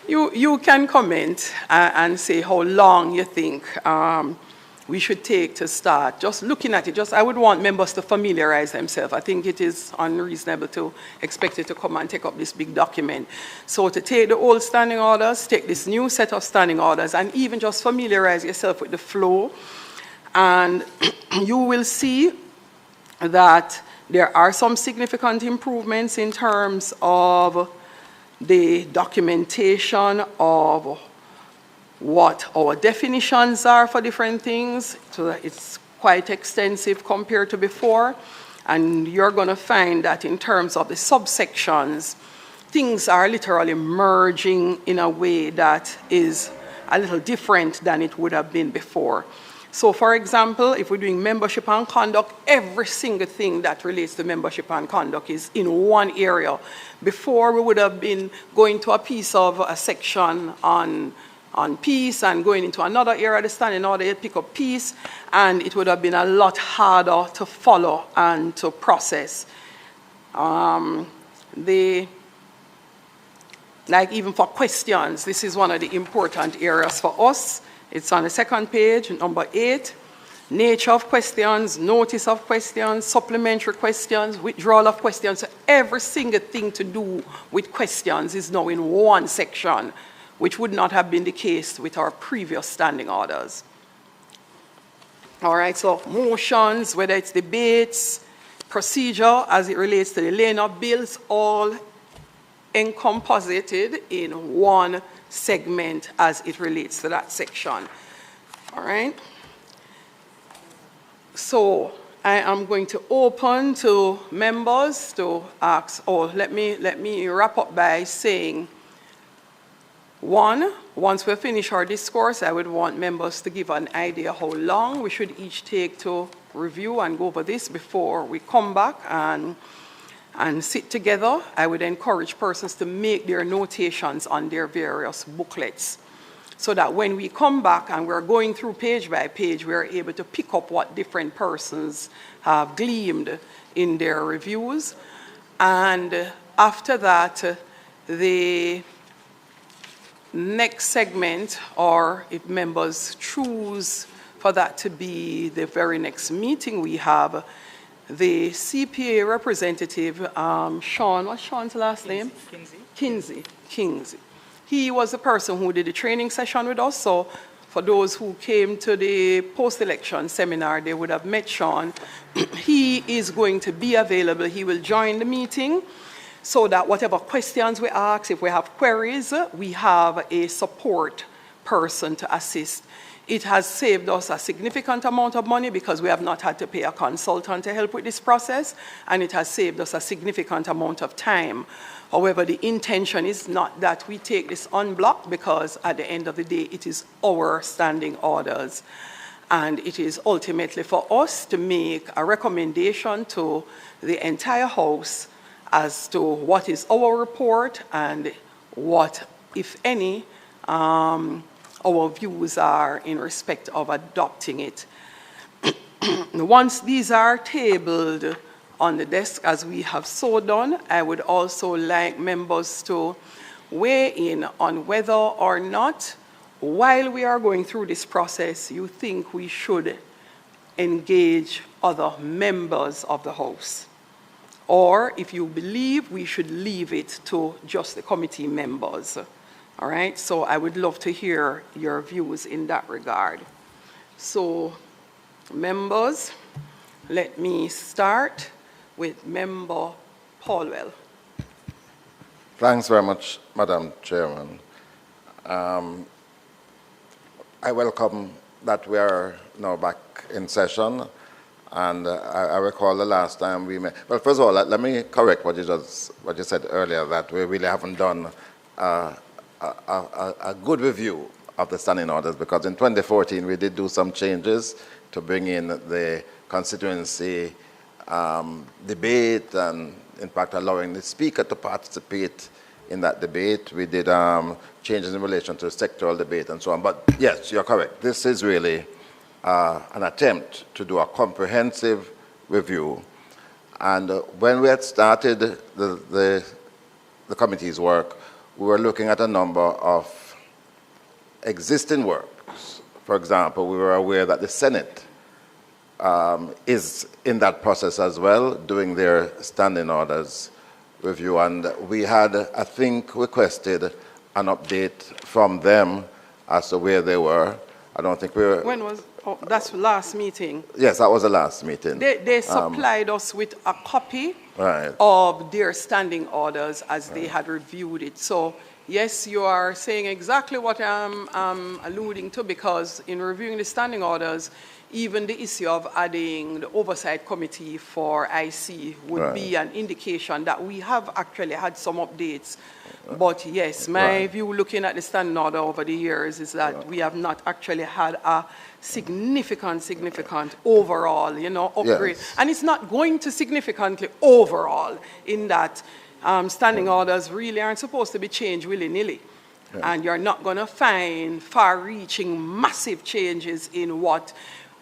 You can comment and say how long you think we should take to start. Just looking at it, I would want members to familiarize themselves. I think it is unreasonable to expect it to come and take up this big document. So to take the old standing orders, take this new set of standing orders, and even just familiarize yourself with the flow. And you will see that there are some significant improvements in terms of the documentation of what our definitions are for different things. So it's quite extensive compared to before. And you're going to find that in terms of the subsections, things are literally merging in a way that is a little different than it would have been before. So for example, if we're doing membership and conduct, every single thing that relates to membership and conduct is in one area. Before, we would have been going to a piece of a section on peace and going into another area of the standing order, you'd pick up peace, and it would have been a lot harder to follow and to process. Like even for questions, this is one of the important areas for us. It's on the second page, number 8. Nature of questions, notice of questions, supplementary questions, withdrawal of questions. So every single thing to do with questions is now in one section, which would not have been the case with our previous standing orders. All right, so motions, whether it's debates, procedure as it relates to the laying of bills, all encompassed in one segment as it relates to that section. All right. So I am going to open to members to ask. Oh, let me wrap up by saying, once we finish our discourse, I would want members to give an idea how long we should each take to review and go over this before we come back and sit together. I would encourage persons to make their notations on their various booklets so that when we come back and we're going through page by page, we're able to pick up what different persons have gleaned in their reviews. And after that, the next segment, or if members choose for that to be the very next meeting, we have the CPA representative, Sean, what's Sean's last name? Kinsey. He was the person who did the training session with us. So for those who came to the post-election seminar, they would have met Sean. He is going to be available. He will join the meeting so that whatever questions we ask, if we have queries, we have a support person to assist. It has saved us a significant amount of money because we have not had to pay a consultant to help with this process, and it has saved us a significant amount of time. However, the intention is not that we take this en bloc, because at the end of the day, it is our standing orders. And it is ultimately for us to make a recommendation to the entire House as to what is our report and what, if any, our views are in respect of adopting it. Once these are tabled on the desk, as we have so done, I would also like members to weigh in on whether or not, while we are going through this process, you think we should engage other members of the House, or if you believe we should leave it to just the committee members. All right, so I would love to hear your views in that regard. So, members, let me start with Member Paulwell. Thanks very much, Madam Chairman. I welcome that we are now back in session, and I recall the last time we met. Well, first of all, let me correct what you said earlier, that we really haven't done a good review of the standing orders, because in 2014 we did do some changes to bring in the constituency debate, and in fact allowing the speaker to participate in that debate. We did changes in relation to the sectoral debate and so on. But yes, you're correct. This is really an attempt to do a comprehensive review. And when we had started the the committee's work, we were looking at a number of existing works. For example, we were aware that the Senate is in that process as well, doing their standing orders review. And we had, I think, requested an update from them as to where they were. I don't think we were... When was... Oh, that's last meeting. Yes, that was the last meeting. They supplied us with a copy right. of their standing orders as they had reviewed it. So, yes, you are saying exactly what I'm alluding to, because in reviewing the standing orders, even the issue of adding the oversight committee for IC would right. be an indication that we have actually had some updates. But yes, my right. view looking at the standing order over the years is that right. we have not actually had a significant overall, upgrade. Yes. And it's not going to significantly overall in that standing orders really aren't supposed to be changed willy-nilly. Yeah. And you're not going to find far-reaching, massive changes in what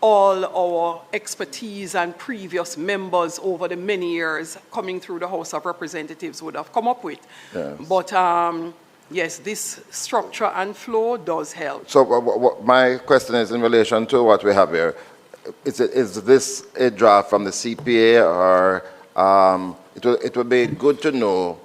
all our expertise and previous members over the many years coming through the House of Representatives would have come up with. Yes. But yes, this structure and flow does help. So my question is in relation to what we have here. Is this a draft from the CPA, or it would be good to know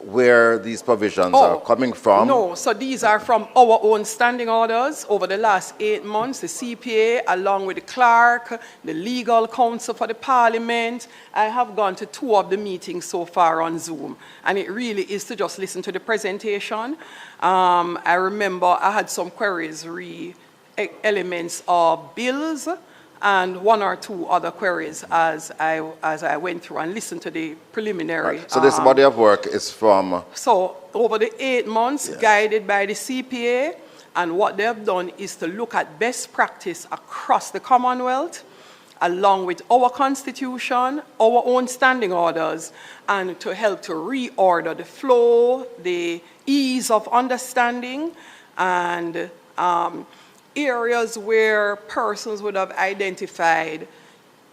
where these provisions are coming from? No, so these are from our own standing orders over the last 8 months. The CPA, along with the clerk, the legal counsel for the parliament. I have gone to 2 of the meetings so far on Zoom, and it really is to just listen to the presentation. I remember I had some queries elements of bills and 1 or 2 other queries as I went through and listened to the preliminary. Right. So this body of work is from... So over the 8 months, yes. Guided by the CPA, and what they have done is to look at best practice across the Commonwealth, along with our constitution, our own standing orders, and to help to reorder the flow, the ease of understanding, and areas where persons would have identified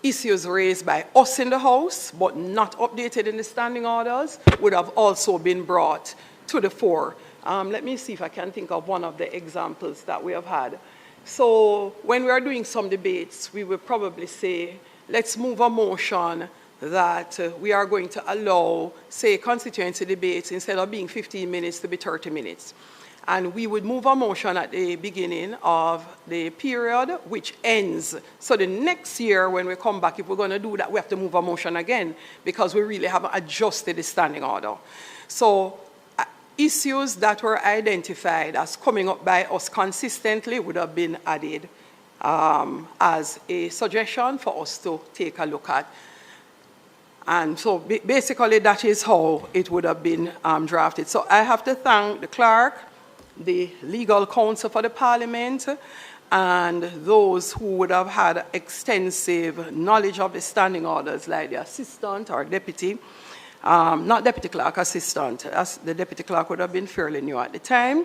issues raised by us in the House, but not updated in the standing orders, would have also been brought to the fore. Let me see if I can think of one of the examples that we have had. So when we are doing some debates, we would probably say, let's move a motion that we are going to allow, say, constituency debates, instead of being 15 minutes to be 30 minutes. And we would move a motion at the beginning of the period, which ends. So the next year, when we come back, if we're going to do that, we have to move a motion again, because we really haven't adjusted the standing order. So issues that were identified as coming up by us consistently would have been added as a suggestion for us to take a look at. And so basically, that is how it would have been drafted. So I have to thank the clerk, the legal counsel for the parliament, and those who would have had extensive knowledge of the standing orders, like the assistant or deputy, not deputy clerk, assistant, as the deputy clerk would have been fairly new at the time.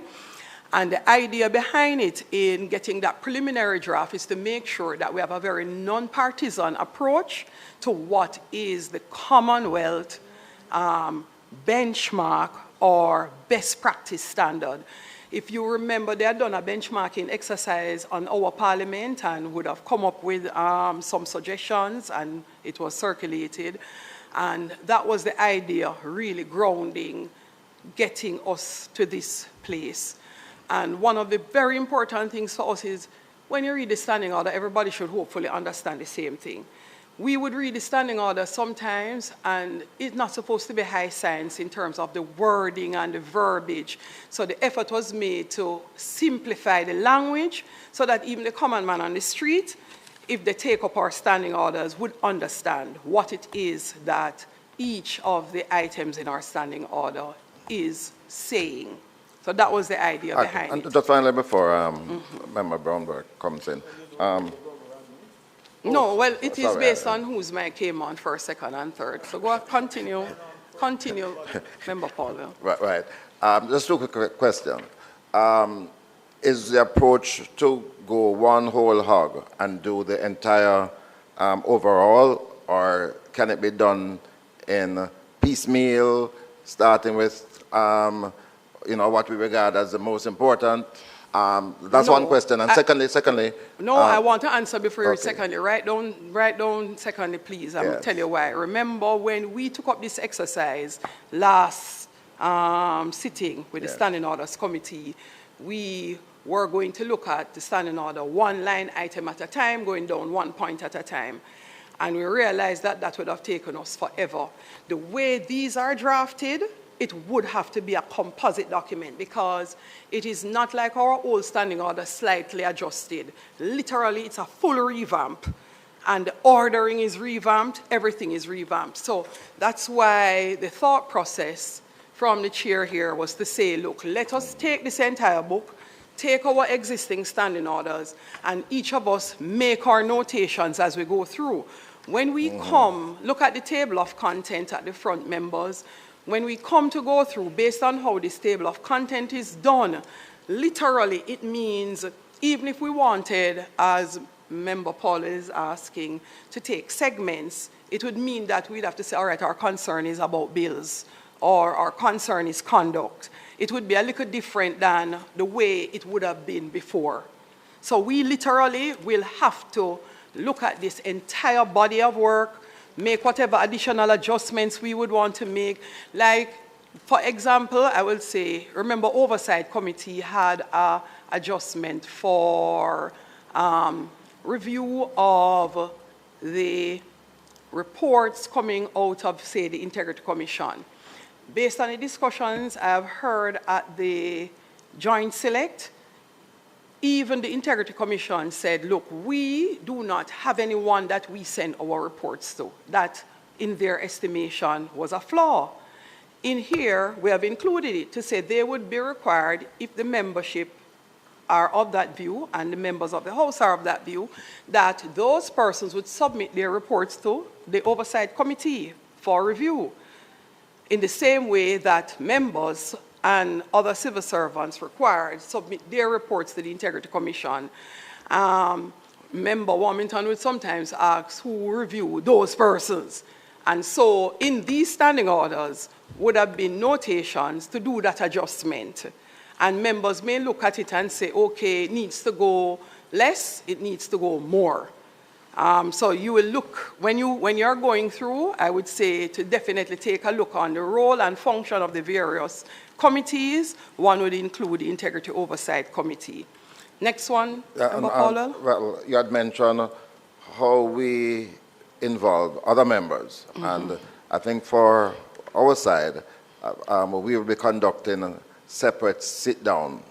And the idea behind it in getting that preliminary draft is to make sure that we have a very non-partisan approach to what is the Commonwealth benchmark or best practice standard. If you remember, they had done a benchmarking exercise on our parliament and would have come up with some suggestions, and it was circulated. And that was the idea, really grounding, getting us to this place. And one of the very important things for us is, when you read the standing order, everybody should hopefully understand the same thing. We would read the standing order sometimes, and it's not supposed to be high science in terms of the wording and the verbiage. So the effort was made to simplify the language so that even the common man on the street, if they take up our standing orders, would understand what it is that each of the items in our standing order is saying. So that was the idea behind it. And just finally, before Member Brownberg comes in. No, well, it is based on whose mic came on first, second, and third. So go continue, Member Paul. Right. Just a quick question. Is the approach to go one whole hog and do the entire overall, or can it be done in piecemeal, starting with what we regard as the most important. That's No, one question. And secondly. No, I want to answer before you okay. secondly. Write down secondly, please. I'm going to tell you why. Remember when we took up this exercise last sitting with the Standing Orders Committee, we were going to look at the standing order one line item at a time, going down 1 point at a time. And we realized that that would have taken us forever. The way these are drafted, it would have to be a composite document because it is not like our old standing order slightly adjusted. Literally, it's a full revamp. And the ordering is revamped, everything is revamped. So that's why the thought process from the chair here was to say, look, let us take this entire book, take our existing standing orders, and each of us make our notations as we go through. When we come, look at the table of content at the front, members. When we come to go through, based on how this table of content is done, literally it means, even if we wanted, as Member Paul is asking, to take segments, it would mean that we'd have to say, all right, our concern is about bills, or our concern is conduct. It would be a little different than the way it would have been before. So we literally will have to look at this entire body of work, make whatever additional adjustments we would want to make. Like, for example, I will say, remember Oversight Committee had an adjustment for review of the reports coming out of, say, the Integrity Commission. Based on the discussions I've heard at the Joint Select, even the Integrity Commission said, look, we do not have anyone that we send our reports to. That, in their estimation, was a flaw. In here, we have included it to say they would be required, if the membership are of that view, and the members of the House are of that view, that those persons would submit their reports to the Oversight Committee for review. In the same way that members and other civil servants required submit their reports to the Integrity Commission. Member Warmington would sometimes ask who review those persons. And so in these standing orders would have been notations to do that adjustment. And members may look at it and say, okay, it needs to go less, it needs to go more. So you will look, when you're going through, I would say to definitely take a look on the role and function of the various committees. One would include the Integrity Oversight Committee. Next one, Member Powell. Well, you had mentioned how we involve other members. And I think for our side, we will be conducting a separate sit-down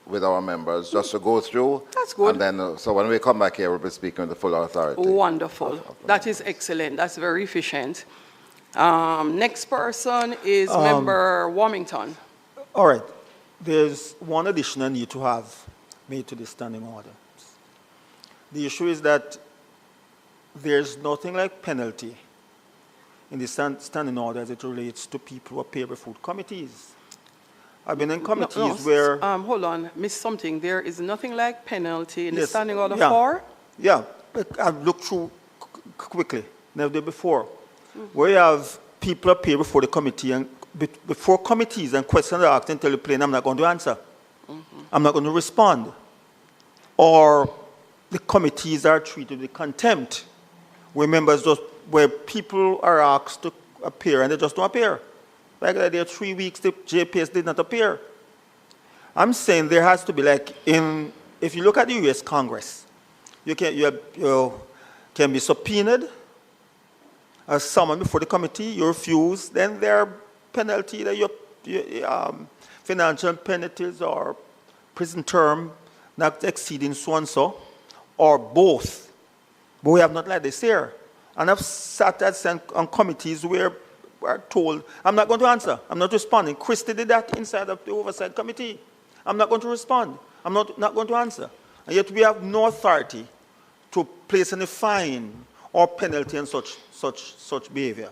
with our members just to go through. That's good. And then, so when we come back here, we'll be speaking with the full authority. Wonderful. That is excellent. That's very efficient. Next person is Member Warmington. All right. There's one addition I need to have made to the standing order. The issue is that there's nothing like penalty in the standing order as it relates to people who appear before committees. I've been in committees where... hold on, miss something. There is nothing like penalty in the standing order for? Yeah, I've looked through quickly, never before, where you have people appear before the committee and before committees and questions are asked and tell the plain, I'm not going to answer. I'm not going to respond. Or the committees are treated with contempt, where people are asked to appear and they just don't appear. Like there are 3 weeks the JPS did not appear. I'm saying there has to be if you look at the U.S. Congress, you can be subpoenaed as someone before the committee, you refuse, then there are penalties, financial penalties or prison term not exceeding so and so, or both. But we have not like this here. And I've sat on committees where we're told, I'm not going to answer. I'm not responding. Christie did that inside of the Oversight Committee. I'm not going to respond. I'm not going to answer. And yet we have no authority to place any fine or penalty on such behavior.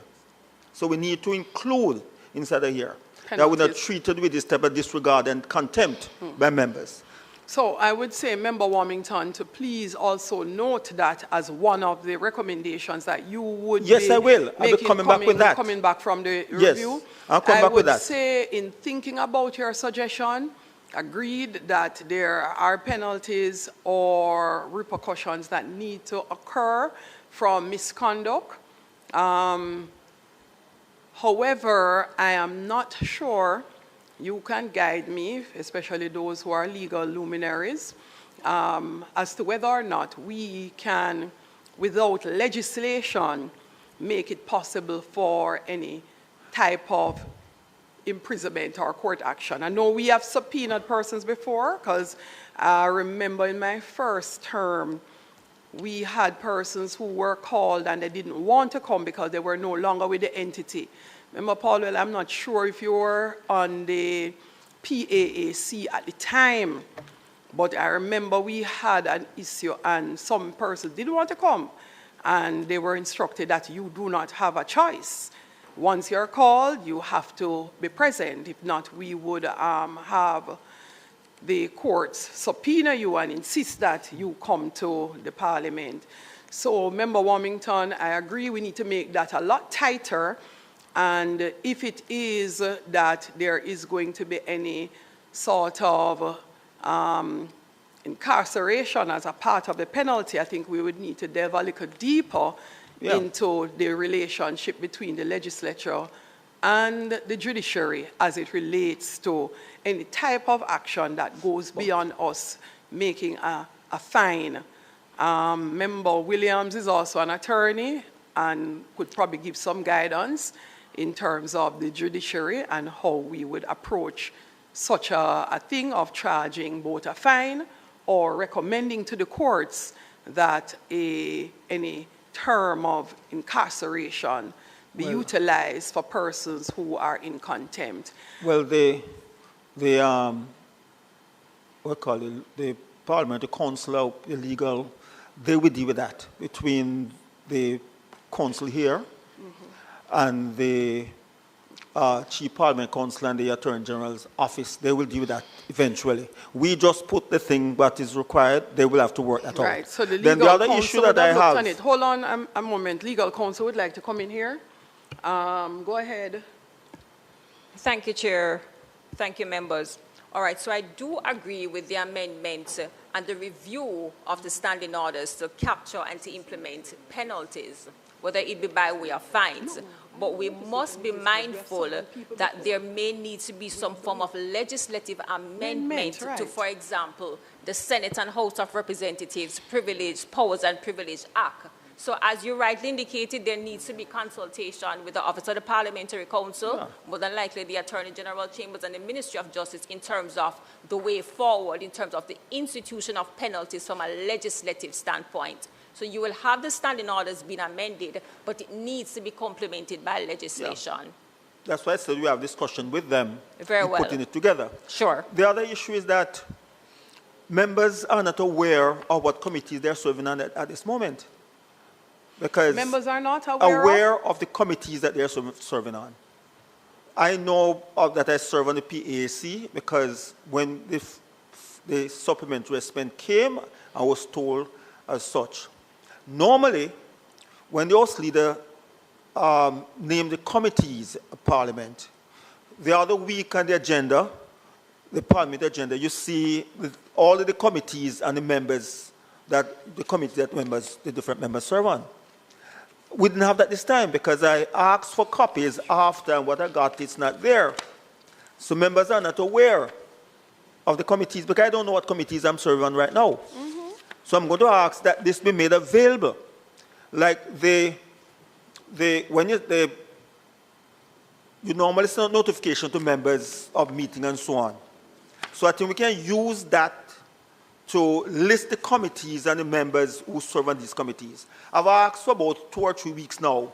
So we need to include inside of here that we're not treated with this type of disregard and contempt by members. So I would say, Member Warmington, to please also note that as one of the recommendations that you would Yes, be I will. I'll be making, coming back with that. coming back from the Yes, review. I'll come back with that. I would say, in thinking about your suggestion, agreed that there are penalties or repercussions that need to occur from misconduct. However, I am not sure, you can guide me, especially those who are legal luminaries, as to whether or not we can, without legislation, make it possible for any type of imprisonment or court action. I know we have subpoenaed persons before, because I remember in my first term, we had persons who were called and they didn't want to come because they were no longer with the entity. Remember, Paul, well, I'm not sure if you were on the PAAC at the time, but I remember we had an issue and some persons didn't want to come, and they were instructed that you do not have a choice. Once you're called, you have to be present. If not, we would have the courts subpoena you and insist that you come to the parliament. So, Member Warmington, I agree we need to make that a lot tighter. And if it is that there is going to be any sort of incarceration as a part of the penalty, I think we would need to delve a little deeper into the relationship between the legislature and the judiciary as it relates to any type of action that goes beyond us making a fine. Member Williams is also an attorney and could probably give some guidance in terms of the judiciary and how we would approach such a thing of charging both a fine or recommending to the courts that any term of incarceration be utilized for persons who are in contempt. Well, the Parliament, the Council, the legal, they will deal with that between the Council here and the Chief Parliament Council and the Attorney General's office. They will deal with that eventually. We just put the thing that is required. They will have to work that out. Right. So the legal then the other counsel issue that I have. on it. Hold on a moment. Legal counsel would like to come in here. Go ahead. Thank you, Chair. Thank you, members. All right, so I do agree with the amendment and the review of the standing orders to capture and to implement penalties, whether it be by way of fines. But we must be mindful that there may need to be some form of legislative amendment to, for example, the Senate and House of Representatives Powers and Privilege Act. So as you rightly indicated, there needs to be consultation with the Office of the Parliamentary Council, more than likely the Attorney General Chambers and the Ministry of Justice in terms of the way forward, in terms of the institution of penalties from a legislative standpoint. So you will have the standing orders being amended, but it needs to be complemented by legislation. Yeah. That's why I said we have discussion with them. Very well. Putting it together. Sure. The other issue is that members are not aware of what committees they're serving on at this moment. Because members are not aware of the committees that they're serving on. I know that I serve on the PAC because when the supplementary spend came, I was told as such. Normally, when the House Leader named the committees of Parliament, the other week on the agenda, the Parliament agenda, you see all of the committees and the members the different members serve on. We didn't have that this time because I asked for copies after, and what I got is not there. So members are not aware of the committees because I don't know what committees I'm serving on right now. So I'm going to ask that this be made available. Like you normally send a notification to members of meeting and so on. So I think we can use that to list the committees and the members who serve on these committees. I've asked for about 2 or 3 weeks now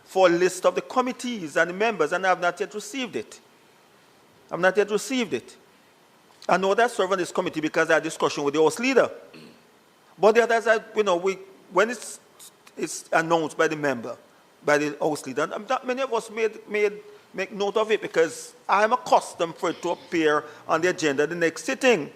for a list of the committees and the members, and I have not yet received it. I've not yet received it. I know that I serve on this committee because I had a discussion with the House Leader. But the others, when it's announced by the member, by the House Leader, and not many of us make note of it because I'm accustomed for it to appear on the agenda the next sitting.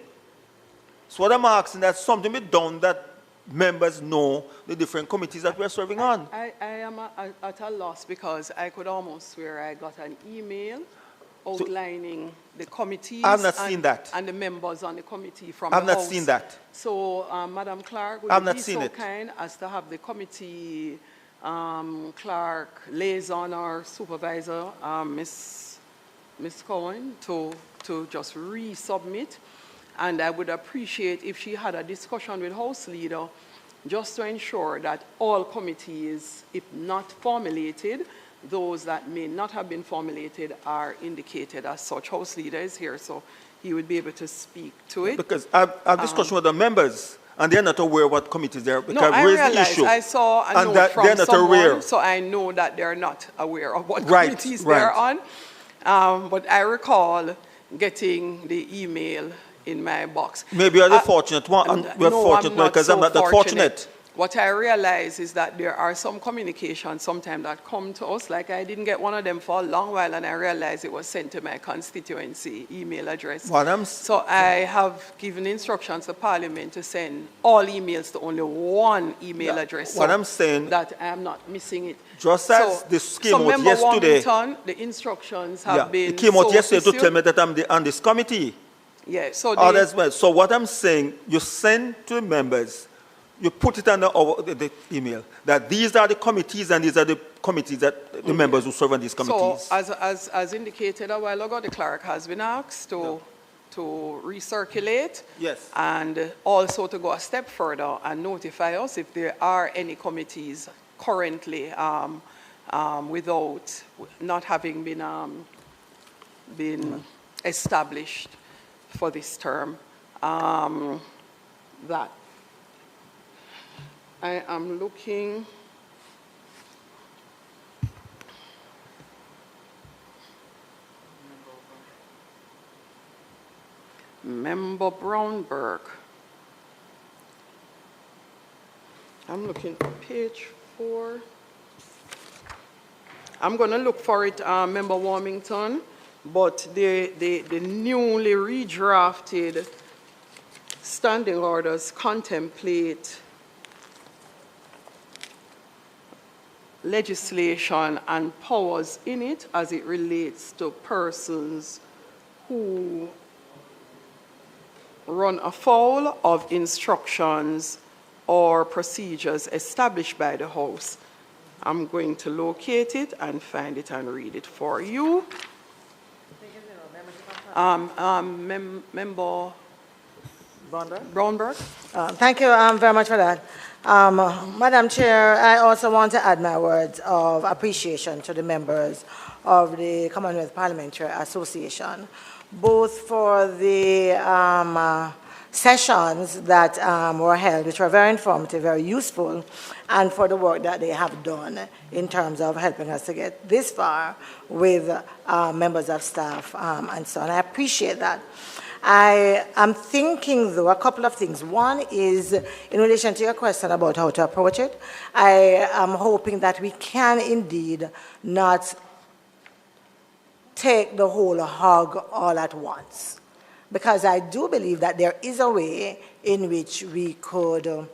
So what I'm asking, that something be done that members know the different committees that we're serving on. I am at a loss because I could almost swear I got an email outlining the committees. I've not seen that. And the members on the committee from I've the not House. seen that. So, Madam Clerk, would I've you not be seen so it. kind as to have the committee clerk, liaison, or supervisor, Miss Cohen, to just resubmit? And I would appreciate if she had a discussion with House Leader just to ensure that all committees, if not formulated, those that may not have been formulated are indicated as such. House Leader is here, so he would be able to speak to it. Because I've discussed with the members, and they're not aware what committees they're, because No, I I've raised the realize. issue. I saw a and note that from they're not someone, aware. so I know that they're not aware of what Right, committees right. they're on. But I recall getting the email in my box. Maybe you're the fortunate one. We're No, fortunate I'm one not because so I'm not that fortunate. What I realize is that there are some communications sometimes that come to us, like I didn't get one of them for a long while, and I realized it was sent to my constituency email address. So I have given instructions to Parliament to send all emails to only one email address. What so I'm saying, that I am not missing it. just as this came out Member yesterday. Warmington, the instructions have been it came out so yesterday to issued. tell me that I'm on this committee. Yeah, so As well. So what I'm saying, you send to the members, you put it on the email, that these are the committees and these are the committees that the members who serve on these committees. So as indicated a while ago, the clerk has been asked to recirculate. Yes. And also to go a step further and notify us if there are any committees currently without not having been established for this term. That I am looking. Member Brownberg. I'm looking for page 4. I'm going to look for it, Member Warmington, but the newly redrafted standing orders contemplate legislation and powers in it as it relates to persons who run afoul of instructions or procedures established by the House. I'm going to locate it and find it and read it for you. Member Brownberg. Thank you very much for that. Madam Chair, I also want to add my words of appreciation to the members of the Commonwealth Parliamentary Association, both for the sessions that were held, which were very informative, very useful, and for the work that they have done in terms of helping us to get this far with members of staff and so on. I appreciate that. I am thinking, though, a couple of things. One is, in relation to your question about how to approach it, I am hoping that we can indeed not take the whole hog all at once, because I do believe that there is a way in which we could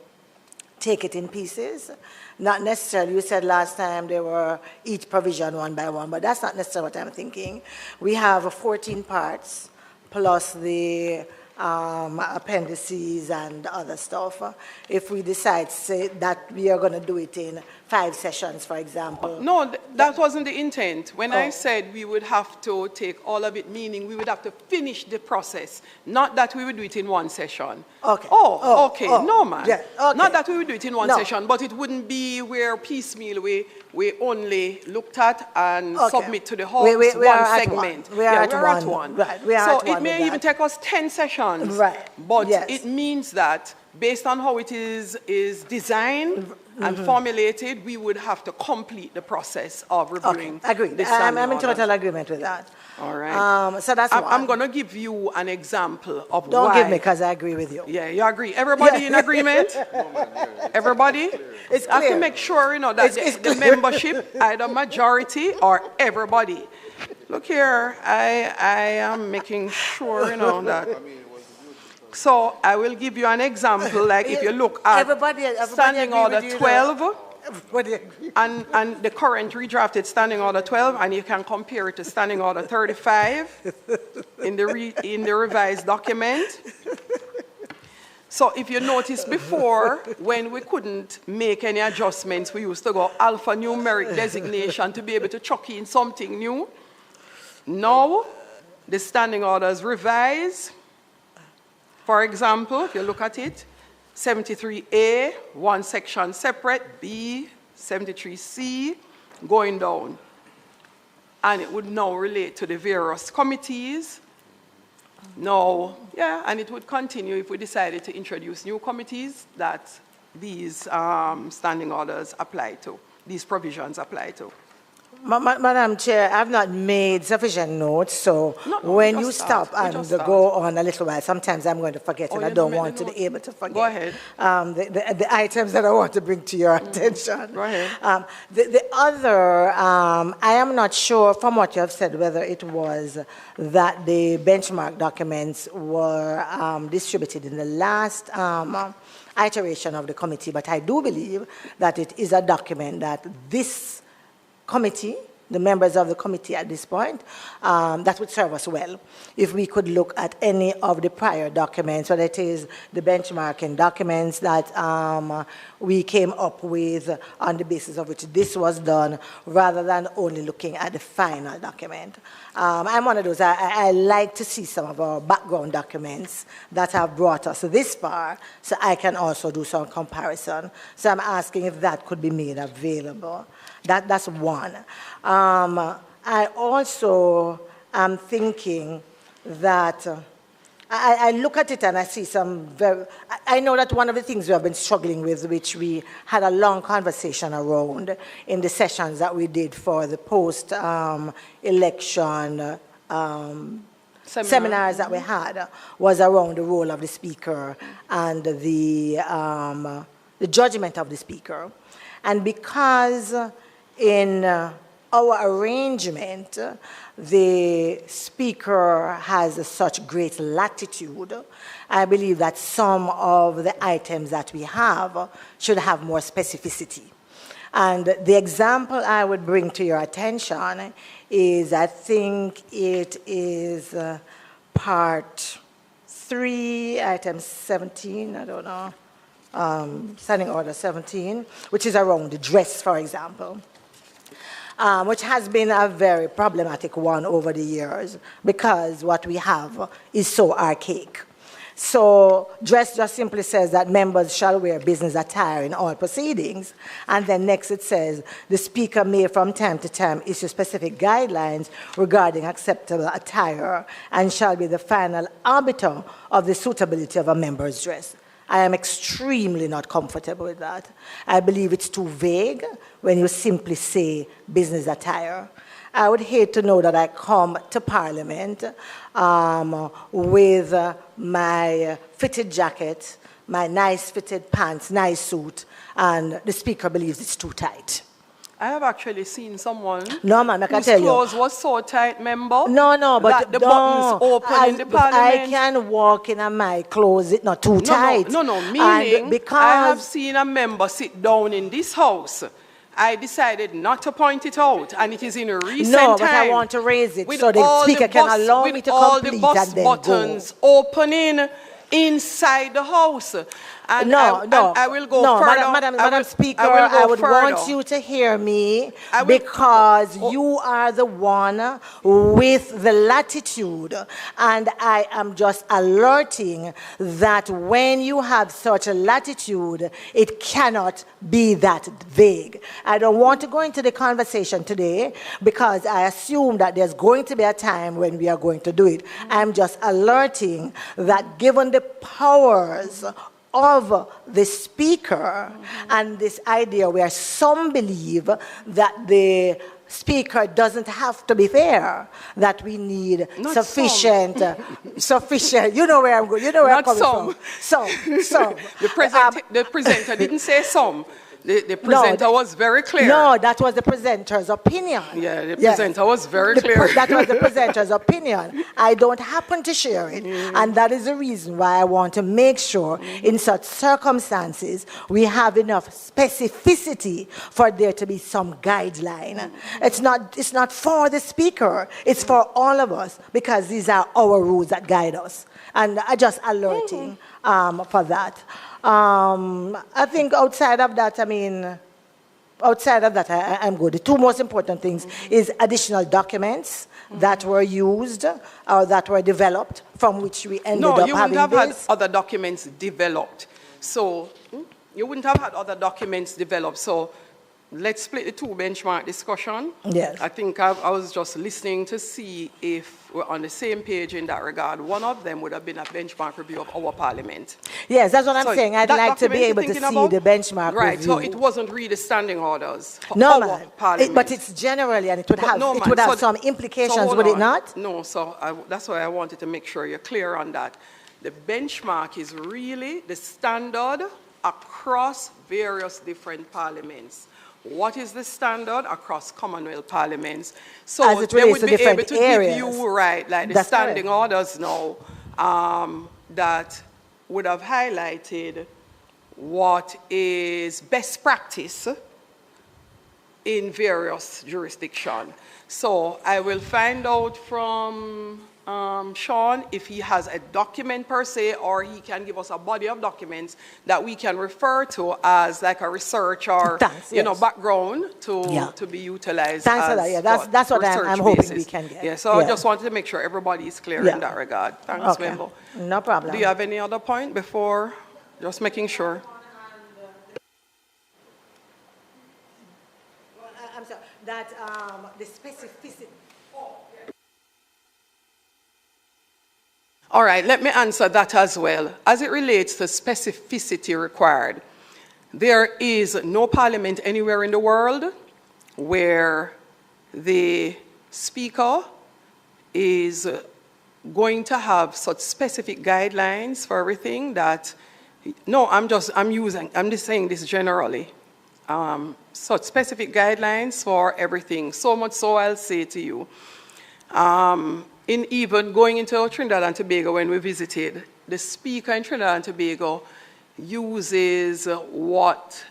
take it in pieces. Not necessarily, you said last time they were each provision one by one, but that's not necessarily what I'm thinking. We have 14 parts, plus the appendices and other stuff. If we decide say, that we are going to do it in 5 sessions, for example. No, that wasn't the intent. When I said we would have to take all of it, meaning we would have to finish the process, not that we would do it in one session. Okay. Okay. No, man. Yeah. Okay. Not that we would do it in one No. session, but it wouldn't be where piecemeal we only looked at and submit to the House we one are segment. We are at one. Right. We are so at one it may even take us 10 sessions. Right. But Yes. it means that based on how it is designed and formulated, we would have to complete the process of reviewing. Okay. Agreed. the I'm standing in orders. total agreement with that. All right. So that's one. I'm going to give you an example of Don't why. give me, because I agree with you. Yeah, you agree. Everybody in agreement? Everybody? It's I have to clear. make sure, you know, that It's the membership, either majority or everybody. Look here, I am making sure, you know, that So I will give you an example, like if you look at Everybody Standing agree Order with you, 12 Everybody agree. and the current redrafted Standing Order 12, and you can compare it to Standing Order 35 in the revised document. So if you notice before, when we couldn't make any adjustments, we used to go alphanumeric designation to be able to chuck in something new. Now, the Standing Orders revise. For example, if you look at it, 73A, one section separate, B, 73C, going down. And it would now relate to the various committees. No, yeah, and it would continue if we decided to introduce new committees that these standing orders apply to, these provisions apply to. Madam Chair, I've not made sufficient notes, so when you stop and go on a little while, sometimes I'm going to forget, and I don't want to be able to forget. Go ahead. The items that I want to bring to your attention. Go ahead. The other, I am not sure from what you have said whether it was that the benchmark documents were distributed in the last iteration of the committee, but I do believe that it is a document that this committee, the members of the committee at this point, that would serve us well. If we could look at any of the prior documents, whether it is the benchmarking documents that we came up with on the basis of which this was done, rather than only looking at the final document. I'm one of those, I like to see some of our background documents that have brought us this far, so I can also do some comparison. So I'm asking if that could be made available. That's one. I also am thinking that I look at it and I see some I know that one of the things we have been struggling with, which we had a long conversation around in the sessions that we did for the post-election seminars that we had, was around the role of the speaker and the judgment of the speaker. And because in our arrangement, the speaker has such great latitude, I believe that some of the items that we have should have more specificity. And the example I would bring to your attention is, I think it is part 3, item 17, I don't know, Standing Order 17, which is around the dress, for example. Which has been a very problematic one over the years, because what we have is so archaic. So dress just simply says that members shall wear business attire in all proceedings, and then next it says the speaker may from time to time issue specific guidelines regarding acceptable attire and shall be the final arbiter of the suitability of a member's dress. I am extremely not comfortable with that. I believe it's too vague when you simply say business attire. I would hate to know that I come to Parliament with my fitted jacket, my nice fitted pants, nice suit, and the speaker believes it's too tight. I have actually seen someone whose clothes was so tight, member. No, but that the buttons open in the Parliament. I can walk in my closet not too tight. No, meaning because I have seen a member sit down in this house. I decided not to point it out, and it is in a recent time. No, but I want to raise it so the speaker can allow me to complete and then go. With all the bus buttons opening inside the house. And I will go further. Madam Speaker, I would want you to hear me, because you are the one with the latitude, and I am just alerting that when you have such a latitude, it cannot be that vague. I don't want to go into the conversation today, because I assume that there's going to be a time when we are going to do it. I'm just alerting that given the powers of the speaker and this idea where some believe that the speaker doesn't have to be fair, that we need sufficient, you know where I'm going, you know where I'm coming from. Some. The presenter didn't say some. The presenter was very clear. No, that was the presenter's opinion. Yeah, the Yes. presenter was very clear. That was the presenter's opinion. I don't happen to share it. And that is the reason why I want to make sure in such circumstances we have enough specificity for there to be some guideline. It's not for the speaker, it's for all of us, because these are our rules that guide us. And I just alerting for that. I think outside of that, I'm good. The two most important things is additional documents that were used or that were developed from which we ended up having this. No, you wouldn't have had other documents developed. So, you wouldn't have had other documents developed. So, let's split the two benchmark discussion. Yes. I think I was just listening to see if we're on the same page in that regard. One of them would have been a benchmark review of our parliament. Yes, that's what I'm saying. I'd like to be able to see the benchmark review. Right, so it wasn't really standing orders for no, our parliament. But it's generally, and it would have some implications, would it not? No, that's why I wanted to make sure you're clear on that. The benchmark is really the standard across various different parliaments. What is the standard across Commonwealth parliaments? So as it relates to different areas. Give you, right, like the standing orders now, that would have highlighted what is best practice in various jurisdictions. So I will find out from Sean if he has a document per se, or he can give us a body of documents that we can refer to as like a research or background to be utilized. Thanks for that. Yeah, that's what I'm hoping we can get. Yeah, so I just wanted to make sure everybody is clear in that regard. Thanks, member. No problem. Do you have any other point before just making sure? I'm sorry, that the specificity. All right, let me answer that as well. As it relates to specificity required, there is no parliament anywhere in the world where the speaker is going to have such specific guidelines for everything that, I'm just saying this generally. Such specific guidelines for everything. So much so I'll say to you, in even going into Trinidad and Tobago when we visited, the speaker in Trinidad and Tobago uses what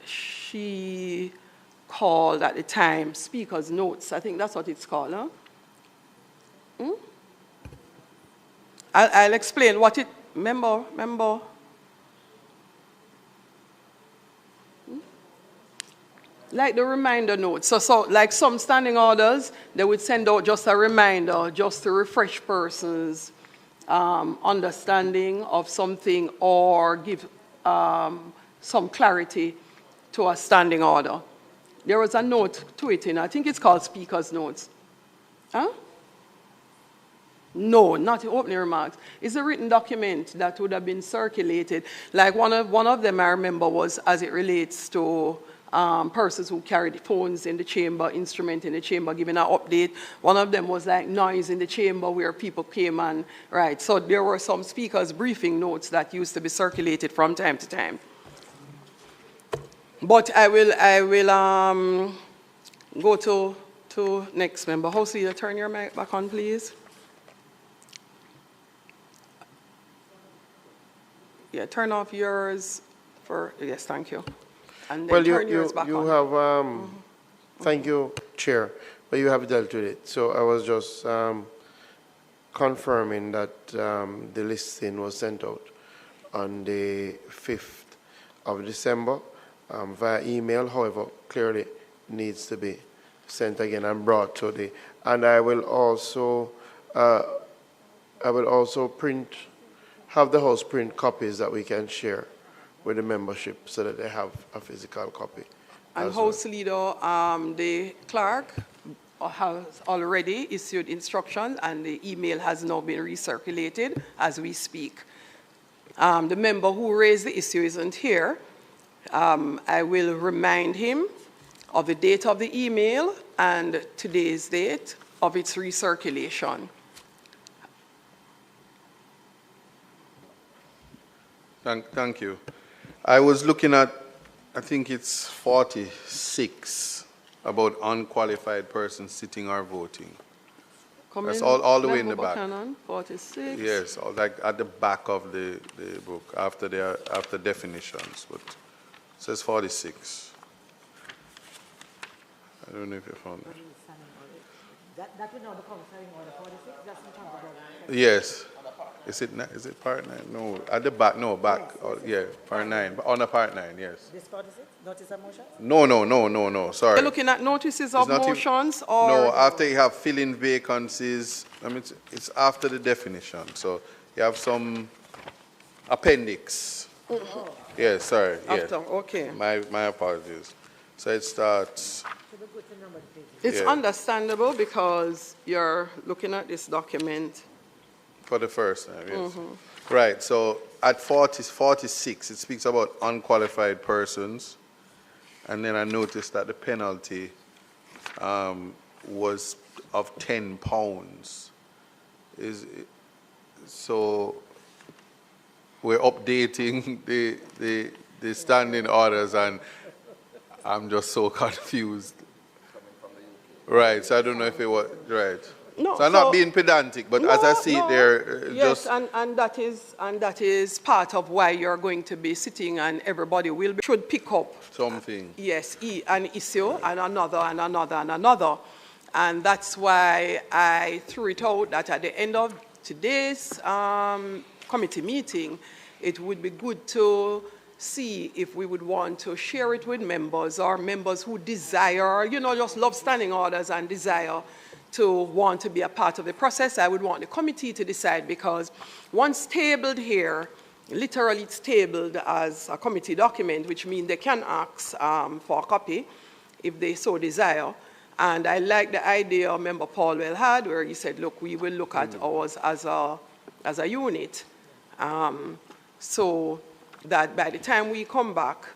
she called at the time speaker's notes. I think that's what it's called, huh? I'll explain what it, remember. Like the reminder notes. So like some standing orders, they would send out just a reminder just to refresh persons' understanding of something or give some clarity to a standing order. There was a note to it I think it's called speaker's notes. Huh? No, not the opening remarks. It's a written document that would have been circulated. Like one of them I remember was as it relates to persons who carried phones in the chamber, instrument in the chamber, giving an update. One of them was like noise in the chamber where people came and, right. So there were some speakers' briefing notes that used to be circulated from time to time. But I will go to next member. House Leader, turn your mic back on, please. Yeah, turn off yours for, yes, thank you. And then turn yours back on. Have, thank you, Chair, but you have dealt with it. So I was just confirming that the listing was sent out on the 5th of December via email. However, clearly needs to be sent again and brought to the, and I will also have the House print copies that we can share with the membership so that they have a physical copy. And House Leader, the clerk has already issued instructions and the email has now been recirculated as we speak. The member who raised the issue isn't here. I will remind him of the date of the email and today's date of its recirculation. Thank you. I was looking at I think it's 46 about unqualified persons sitting or voting. That's all the way in the back. Buchanan, 46. Yes, like at the back of the book after definitions, but it says 46. I don't know if you found that. That would now become standing order 46, just in terms of Yes. Is it part 9? No, at the back, no, back. Yes, Oh, yeah, part 9. On the part 9, yes. this 46, notice of motion? No, sorry. You're looking at notices of It's not motions or? No, after you have filling vacancies, I mean, it's after the definition. So you have some appendix. Yes, sorry. After, Yeah. okay. My apologies. So it starts. It's Yeah. understandable because you're looking at this document. For the first time, yes. Right, so at 46, it speaks about unqualified persons. And then I noticed that the penalty was of £10. So we're updating the standing orders, and I'm just so confused. Right, so I don't know if it was, right. No, so I'm not being pedantic, but as I see it there, yes, just... and that is part of why you're going to be sitting, and everybody should pick up something. Yes, an issue and another and another and another. And that's why I threw it out that at the end of today's committee meeting, it would be good to see if we would want to share it with members, or members who desire, just love standing orders and desire to want to be a part of the process. I would want the committee to decide, because once tabled here, literally it's tabled as a committee document, which means they can ask for a copy if they so desire. And I like the idea Member Paulwell had, where he said, look, we will look at ours as a unit, so that by the time we come back,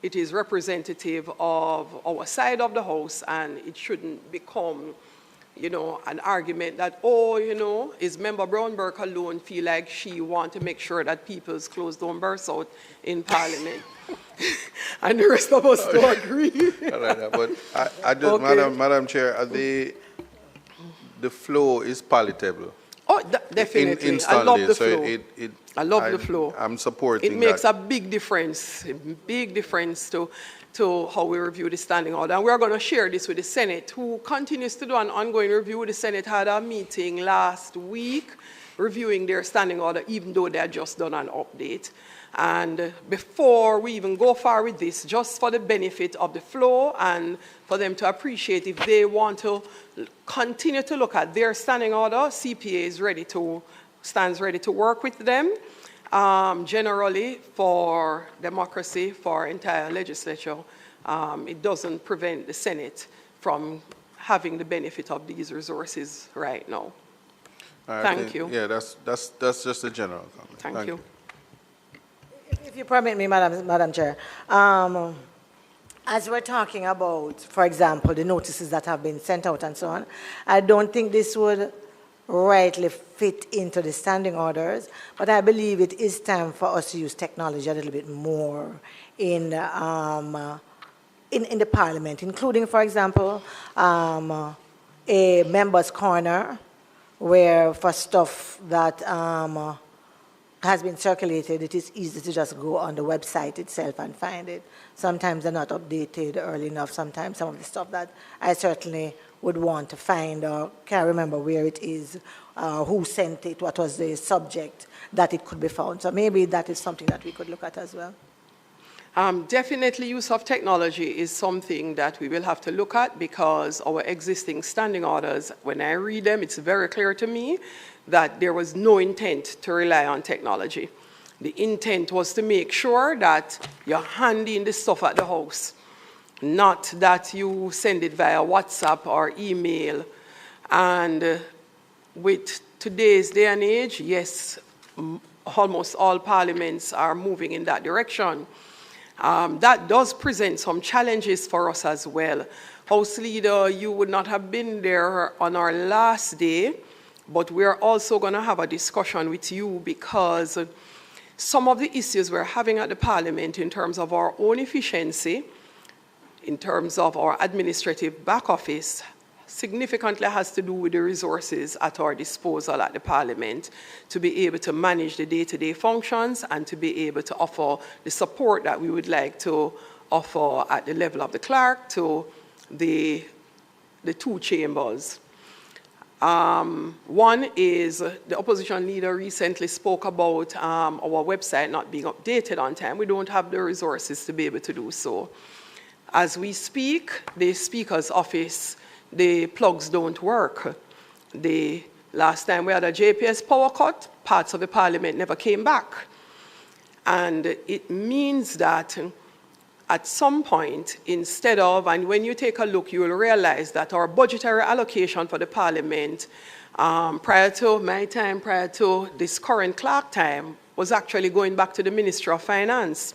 it is representative of our side of the house, and it shouldn't become an argument that, is Member Brown-Burke alone feel like she want to make sure that people's clothes don't burst out in Parliament. And the rest of us don't agree. I like that, but I just, Okay. Madam Chair, the flow is palatable. Oh, definitely. In I love Stanley, the so flow. I love the flow. I'm supporting It makes that. a big difference to how we review the standing order. And we're going to share this with the Senate, who continues to do an ongoing review. The Senate had a meeting last week reviewing their standing order, even though they had just done an update. And before we even go far with this, just for the benefit of the flow and for them to appreciate, if they want to continue to look at their standing order, CPA stands ready to work with them. Generally, for democracy, for entire legislature, it doesn't prevent the Senate from having the benefit of these resources right now. Thank you. Yeah, that's just a general comment. Thank you. If you permit me, Madam Chair, as we're talking about, for example, the notices that have been sent out and so on, I don't think this would rightly fit into the standing orders, but I believe it is time for us to use technology a little bit more in the Parliament, including, for example, a members' corner, where for stuff that has been circulated, it is easy to just go on the website itself and find it. Sometimes they're not updated early enough. Sometimes some of the stuff that I certainly would want to find or can't remember where it is, who sent it, what was the subject, that it could be found. So maybe that is something that we could look at as well. Definitely use of technology is something that we will have to look at, because our existing standing orders, when I read them, it's very clear to me that there was no intent to rely on technology. The intent was to make sure that you're handing the stuff at the house, not that you send it via WhatsApp or email. And with today's day and age, yes, almost all parliaments are moving in that direction. That does present some challenges for us as well. House Leader, you would not have been there on our last day, but we're also going to have a discussion with you, because some of the issues we're having at the Parliament in terms of our own efficiency, in terms of our administrative back office, significantly has to do with the resources at our disposal at the Parliament to be able to manage the day-to-day functions and to be able to offer the support that we would like to offer at the level of the clerk to the two chambers. One is the opposition leader recently spoke about our website not being updated on time. We don't have the resources to be able to do so. As we speak, the Speaker's office, the plugs don't work. The last time we had a JPS power cut, parts of the Parliament never came back. And it means that at some point, instead of, and when you take a look, you will realize that our budgetary allocation for the Parliament prior to my time, prior to this current clerk time, was actually going back to the Ministry of Finance.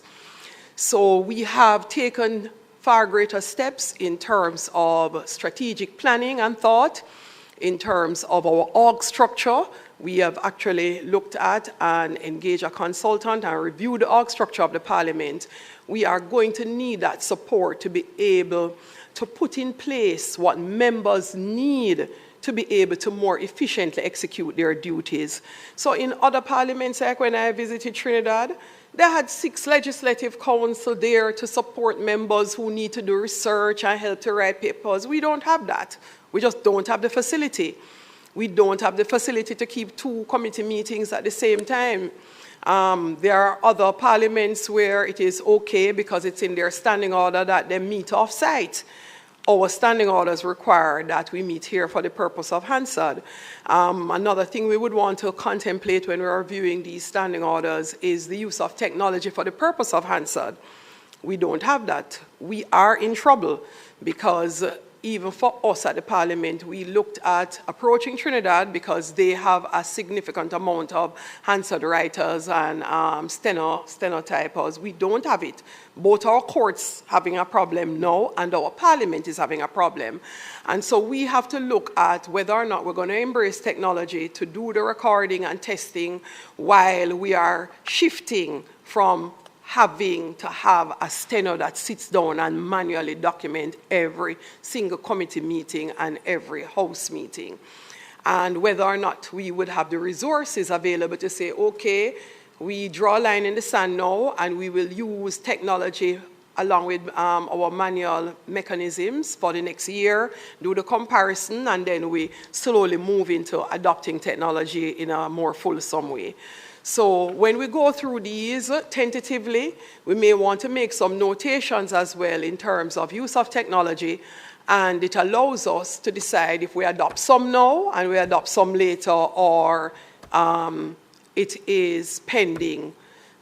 So we have taken far greater steps in terms of strategic planning and thought, in terms of our org structure. We have actually looked at and engaged a consultant and reviewed the org structure of the Parliament. We are going to need that support to be able to put in place what members need to be able to more efficiently execute their duties. So in other parliaments, like when I visited Trinidad, they had 6 legislative council there to support members who need to do research and help to write papers. We don't have that. We just don't have the facility. We don't have the facility to keep 2 committee meetings at the same time. There are other parliaments where it is okay because it's in their standing order that they meet off-site. Our standing orders require that we meet here for the purpose of Hansard. Another thing we would want to contemplate when we're reviewing these standing orders is the use of technology for the purpose of Hansard. We don't have that. We are in trouble because even for us at the Parliament, we looked at approaching Trinidad because they have a significant amount of Hansard writers and stenotypers. We don't have it. Both our courts having a problem now and our Parliament is having a problem. And so we have to look at whether or not we're going to embrace technology to do the recording and testing while we are shifting from having to have a steno that sits down and manually document every single committee meeting and every House meeting. And whether or not we would have the resources available to say, okay, we draw a line in the sand now and we will use technology along with our manual mechanisms for the next year, do the comparison, and then we slowly move into adopting technology in a more fulsome way. So when we go through these tentatively, we may want to make some notations as well in terms of use of technology, and it allows us to decide if we adopt some now and we adopt some later, or it is pending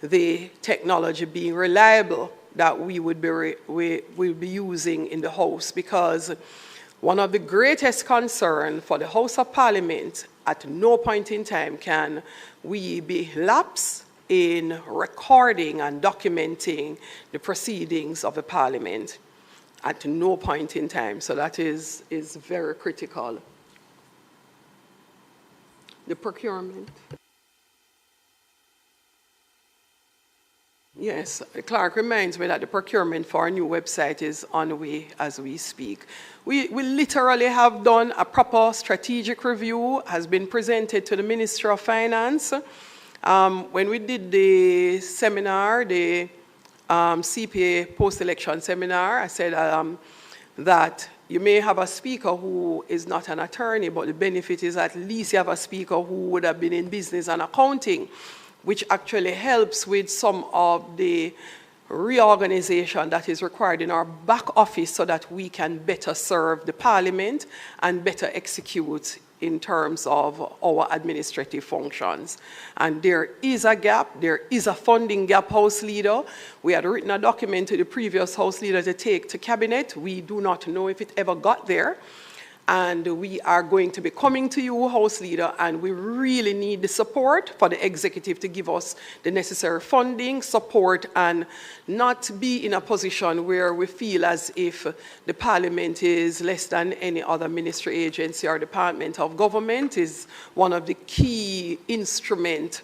the technology being reliable that we would be using in the House. Because one of the greatest concerns for the House of Parliament, at no point in time can we be lapsed in recording and documenting the proceedings of the Parliament. At no point in time. So that is very critical. The procurement. Yes, the clerk reminds me that the procurement for our new website is on the way as we speak. We literally have done a proper strategic review, has been presented to the Ministry of Finance. When we did the seminar, the CPA post-election seminar, I said that you may have a speaker who is not an attorney, but the benefit is at least you have a speaker who would have been in business and accounting, which actually helps with some of the reorganization that is required in our back office so that we can better serve the Parliament and better execute in terms of our administrative functions. And there is a gap, there is a funding gap, House Leader. We had written a document to the previous House Leader to take to Cabinet. We do not know if it ever got there. And we are going to be coming to you, House Leader, and we really need the support for the executive to give us the necessary funding, support, and not be in a position where we feel as if the Parliament is less than any other ministry, agency, or department of government. Is one of the key instruments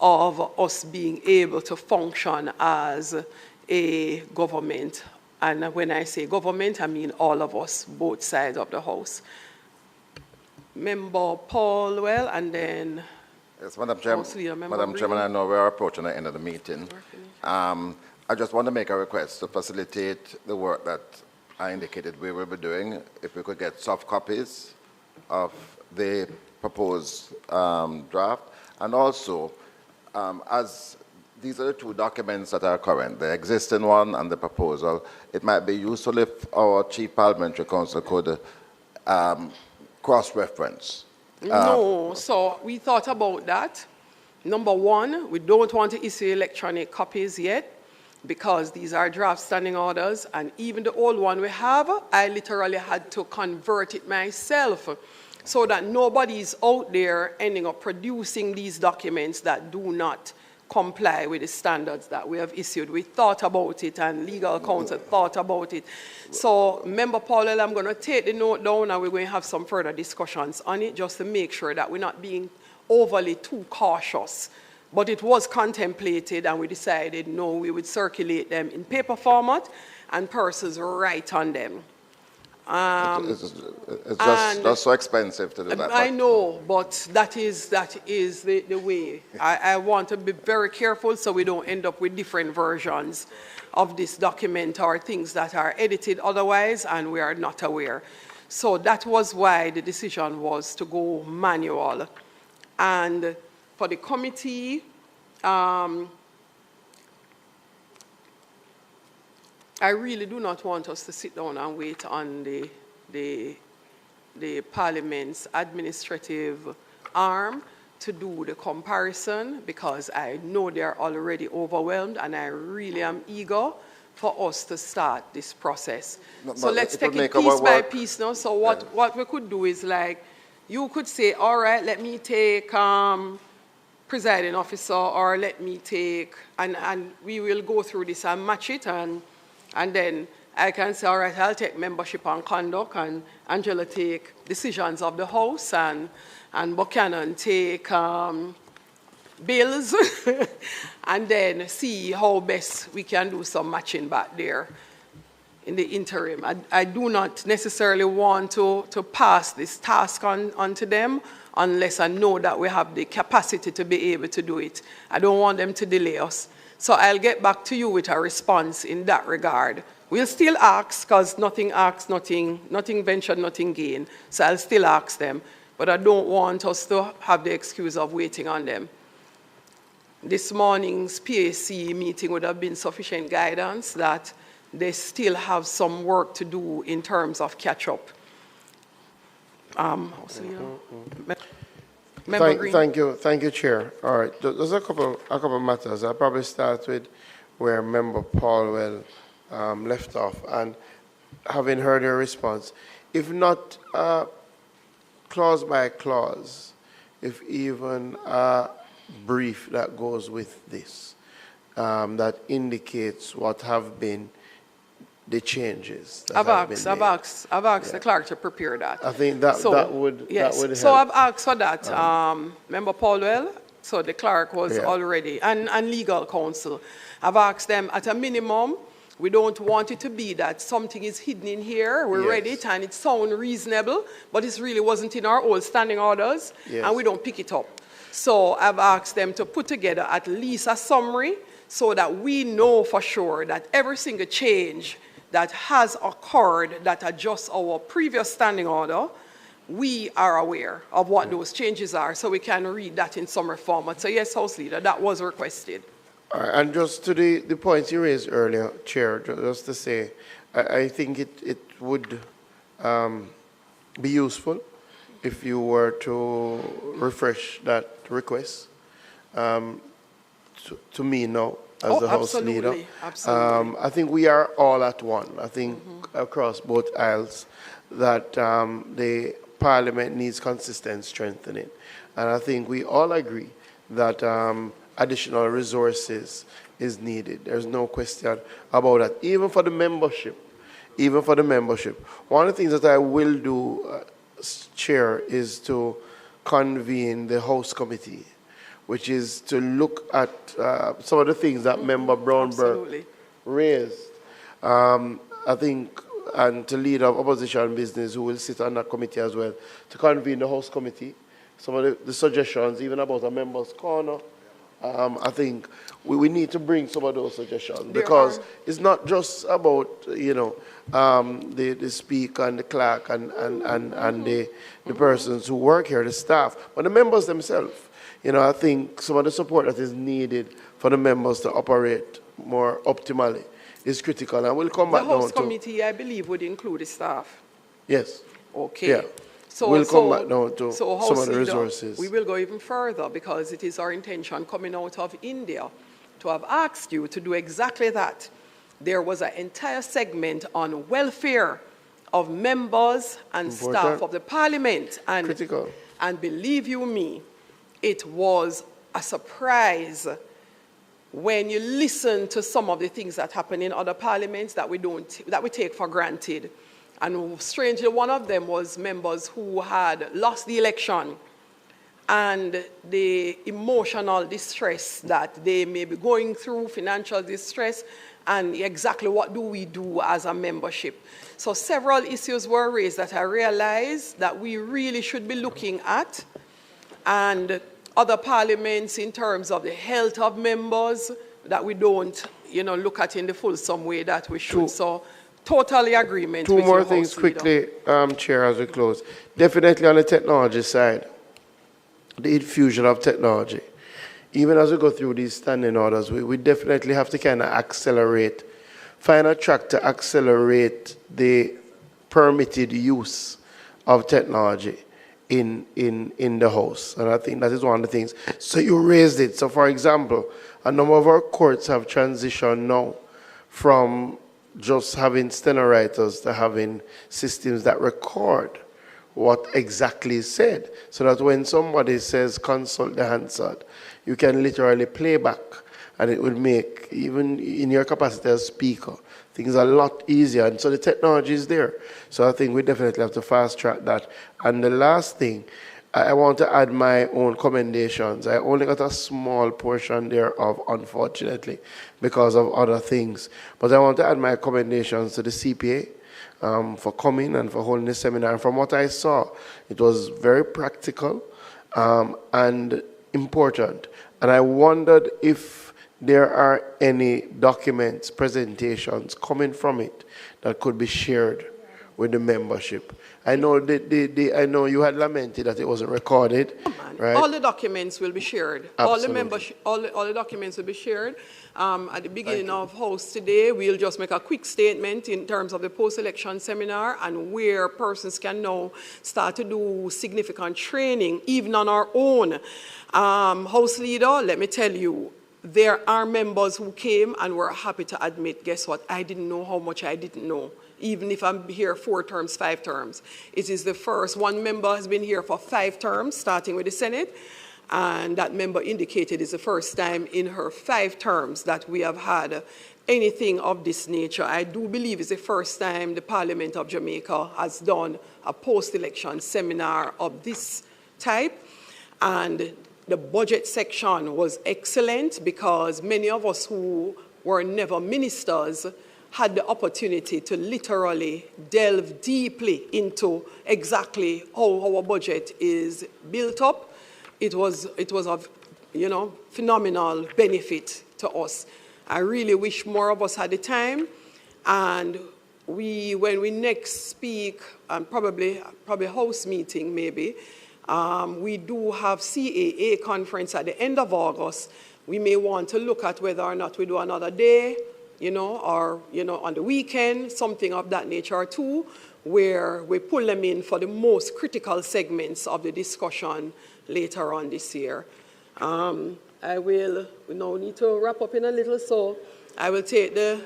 of us being able to function as a government. And when I say government, I mean all of us, both sides of the House. Member Paul, well, and then Yes, Madam Chairman, I know we are approaching the end of the meeting. I just want to make a request to facilitate the work that I indicated we will be doing. If we could get soft copies of the proposed draft, and also, as these are the two documents that are current, the existing one and the proposal, it might be useful if our Chief Parliamentary Counsel could cross-reference. No, so we thought about that. Number one, we don't want to issue electronic copies yet because these are draft standing orders, and even the old one we have, I literally had to convert it myself so that nobody's out there ending up producing these documents that do not comply with the standards that we have issued. We thought about it, and legal counsel thought about it. So, Member Paul, I'm going to take the note down, and we're going to have some further discussions on it just to make sure that we're not being overly too cautious. But it was contemplated, and we decided, no, we would circulate them in paper format and persons write on them. It's just so expensive to do that. I know, but that is the way. I want to be very careful so we don't end up with different versions of this document or things that are edited otherwise and we are not aware. So that was why the decision was to go manual. And for the committee, I really do not want us to sit down and wait on the Parliament's administrative arm to do the comparison, because I know they're already overwhelmed, and I really am eager for us to start this process. So let's take it piece by piece now. So what we could do is, like, you could say, all right, let me take presiding officer, or let me take, and we will go through this and match it, and then I can say, all right, I'll take membership and conduct, and Angela take decisions of the House, and Buchanan take bills, and then see how best we can do some matching back there in the interim. I do not necessarily want to pass this task on to them unless I know that we have the capacity to be able to do it. I don't want them to delay us. So I'll get back to you with a response in that regard. We'll still ask, because nothing asked, nothing ventured, nothing gained. So I'll still ask them, but I don't want us to have the excuse of waiting on them. This morning's PAC meeting would have been sufficient guidance that they still have some work to do in terms of catch-up. Thank you, Chair. All right, there's a couple of matters. I'll probably start with where Member Paul left off, and having heard your response, if not clause by clause, if even a brief that goes with this, that indicates what have been the changes. I've asked the clerk to prepare that. I think that would help. So I've asked for that. Member Paulwell, so the clerk was already, and legal counsel. I've asked them at a minimum, we don't want it to be that something is hidden in here, we read it and it sounds reasonable, but it really wasn't in our old standing orders, and we don't pick it up. So I've asked them to put together at least a summary so that we know for sure that every single change that has occurred that adjusts our previous standing order, we are aware of what those changes are, so we can read that in summary format. So yes, House Leader, that was requested. And just to the points you raised earlier, Chair, just to say, I think it would be useful if you were to refresh that request to me now as the House Leader. Absolutely. I think we are all at one. I think across both aisles that the Parliament needs consistent strengthening. And I think we all agree that additional resources is needed. There's no question about that. Even for the membership. One of the things that I will do, Chair, is to convene the House Committee which is to look at some of the things that Member Brownberg Absolutely. raised. I think, and to lead our opposition business, who will sit on that committee as well, to convene the House Committee. Some of the suggestions, even about a member's corner, I think we need to bring some of those suggestions, because it's not just about, you know, the speaker and the clerk and the persons who work here, the staff, but the members themselves. You know, I think some of the support that is needed for the members to operate more optimally is critical, and we'll come back now to... The House Committee, I believe, would include the staff. Yes. Okay. Yeah. So, we'll come back now to so some of the Leader, resources. we will go even further, because it is our intention coming out of India to have asked you to do exactly that. There was an entire segment on welfare of members and staff of the Parliament. And, critical. And believe you me, it was a surprise when you listen to some of the things that happen in other parliaments that we take for granted. And strangely, one of them was members who had lost the election, and the emotional distress that they may be going through, financial distress, and exactly what do we do as a membership. So several issues were raised that I realized that we really should be looking at, and other parliaments in terms of the health of members that we don't, you know, look at in the fulsome way that we should. So totally agreement with Two more your things House Leader. quickly, Chair, as we close. Definitely on the technology side, the infusion of technology. Even as we go through these standing orders, we definitely have to kind of accelerate, find a track to accelerate the permitted use of technology in the House. And I think that is one of the things. So you raised it. So for example, a number of our courts have transitioned now from just having stenowriters to having systems that record what exactly is said, so that when somebody says consult the Hansard, you can literally play back, and it will make, even in your capacity as speaker, things a lot easier. And so the technology is there. So I think we definitely have to fast track that. And the last thing, I want to add my own commendations. I only got a small portion thereof, unfortunately, because of other things. But I want to add my commendations to the CPA for coming and for holding this seminar. And from what I saw, it was very practical and important. And I wondered if there are any documents, presentations coming from it that could be shared with the membership. I know I know you had lamented that it wasn't recorded, right? All the documents will be shared. Absolutely. All the documents will be shared. At the beginning of House today, we'll just make a quick statement in terms of the post-election seminar and where persons can now start to do significant training, even on our own. House Leader, let me tell you, there are members who came and were happy to admit, guess what, I didn't know how much I didn't know, even if I'm here 4 terms, 5 terms. It is the first. One member has been here for 5 terms, starting with the Senate, and that member indicated it's the first time in her 5 terms that we have had anything of this nature. I do believe it's the first time the Parliament of Jamaica has done a post-election seminar of this type, and the budget section was excellent because many of us who were never ministers had the opportunity to literally delve deeply into exactly how our budget is built up. It was of, you know, phenomenal benefit to us. I really wish more of us had the time, and when we next speak, probably House meeting maybe, we do have CAA conference at the end of August. We may want to look at whether or not we do another day, you know, or, you know, on the weekend, something of that nature too, where we pull them in for the most critical segments of the discussion later on this year. We now need to wrap up in a little, so I will take the...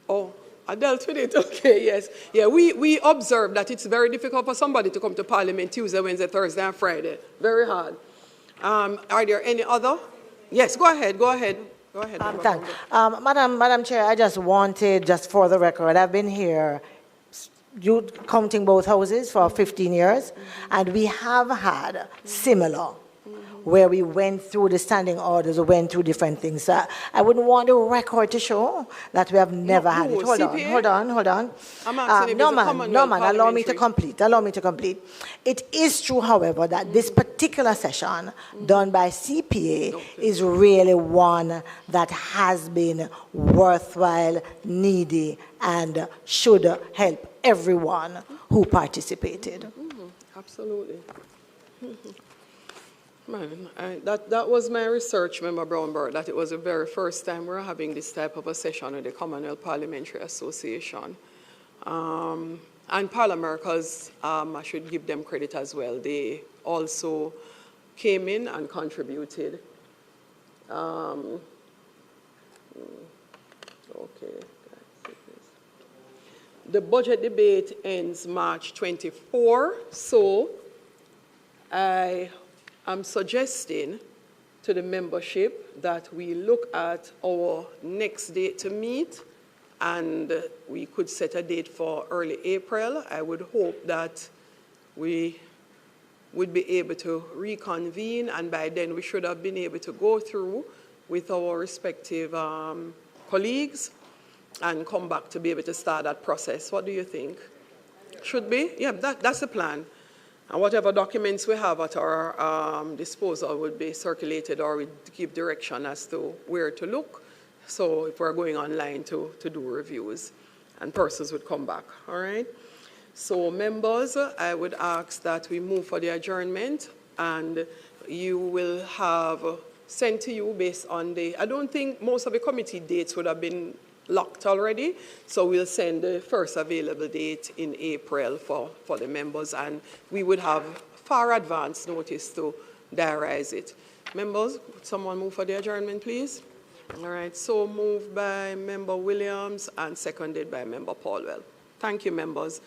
Oh, I dealt with it, okay, yes. Yeah, we observed that it's very difficult for somebody to come to Parliament Tuesday, Wednesday, Thursday, and Friday. Very hard. Are there any other? Yes, go ahead. Thanks. Madam Chair, I just wanted, just for the record, I've been here you counting both houses for 15 years, and we have had similar, where we went through the standing orders, we went through different things. So I wouldn't want the record to show that we have never had it. Hold on. I'm asking if No, it's a man, Commonwealth allow me to parliamentary. complete. It is true, however, that this particular session done by CPA is really one that has been worthwhile, needy, and should help everyone who participated. Absolutely. Man, that was my research, Member Brownberg, that it was the very first time we're having this type of a session with the Commonwealth Parliamentary Association. And Parliamericans, I should give them credit as well. They also came in and contributed. Okay. The budget debate ends March 24, so I'm suggesting to the membership that we look at our next date to meet, and we could set a date for early April. I would hope that we would be able to reconvene, and by then we should have been able to go through with our respective colleagues and come back to be able to start that process. What do you think? Should be? Yeah, that's the plan. And whatever documents we have at our disposal would be circulated, or we give direction as to where to look. So if we're going online to do reviews, and persons would come back, all right? So members, I would ask that we move for the adjournment, and you will have sent to you based on I don't think most of the committee dates would have been locked already, so we'll send the first available date in April for the members, and we would have far advance notice to diarize it. Members, would someone move for the adjournment, please? All right, so moved by Member Williams and seconded by Member Paulwell. Thank you, members.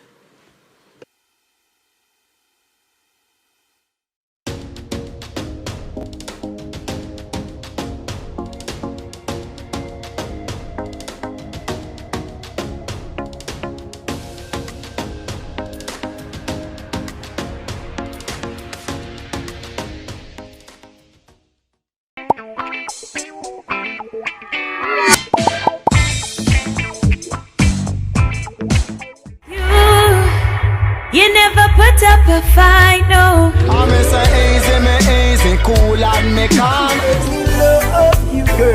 You never put up a fight, no.